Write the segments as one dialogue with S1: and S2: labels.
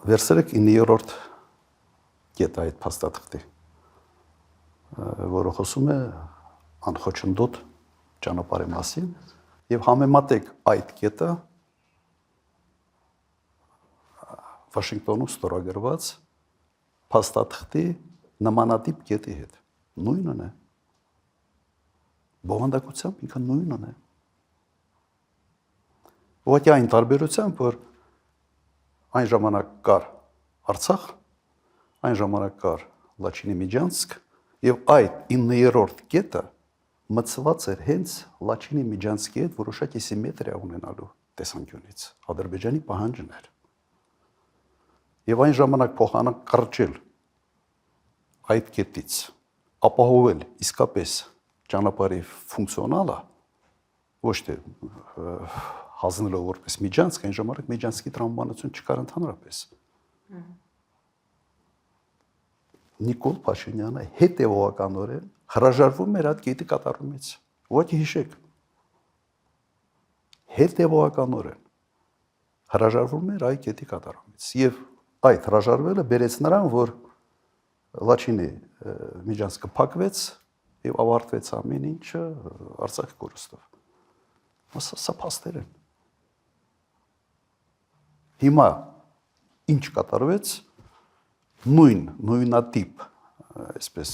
S1: Վերցրեք 9-րդ կետը այդ փաստաթղթի, որը խոսում է անխոչնդոտ ճանապարհի մասին, եւ համեմատեք այդ կետը Վաշինգտոնում ստորագրված փաստաթղթի նմանատիպ կետի հետ։ Նույնն է։ Բովանդակությամբ ինքը նույնն է։ Ուղղակի այն տարբերությամբ, որ այն ժամանակ կար Արցախ, այն ժամանակ կար Լաչինի Միջանցք, եւ այդ 9-րդ կետը մցված էր հենց Լաչինի Միջանցքի հետ որոշակի սիմետրիա ունենալու տեսանկյունից։ Ադրբեջանի պահանջն էր։ Եվ այն ժամանակ փոխանակ կրճել այդ կետից, ապահովել իսկապես ճանապարհի ֆունկցիոնալը, ոչ թե հանձնելով որպես Միջանցք, այն ժամանակ Միջանցքի տրամաբանություն չկար ընդհանրապես։ Նիկոլ Փաշինյանը հետևողականորեն հրաժարվում էր այդ կետի կատարումից։ Ուղղակի հիշեք։ Հետևողականորեն հրաժարվում էր այդ կետի կատարումից։ Եվ այդ հրաժարվելը բերեց նրան, որ Լաչինի Միջանցքը փակվեց եւ ավարտվեց ամեն ինչը Արցախի կորստով։ Սա փաստեր են։ Հիմա ինչ կատարվեց, նույնատիպ, այսպես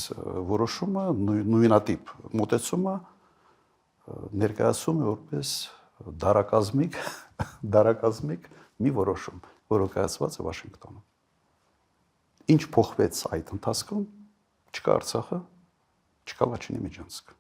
S1: որոշումը, նույնատիպ մոտեցումը ներկայացում է որպես դարակազմիկ մի որոշում, որը կայացված է Վաշինգտոնում։ Ինչ փոխվեց այդ ընթացքում, չկա Արցախը, չկա Լաչինի Միջանցքը։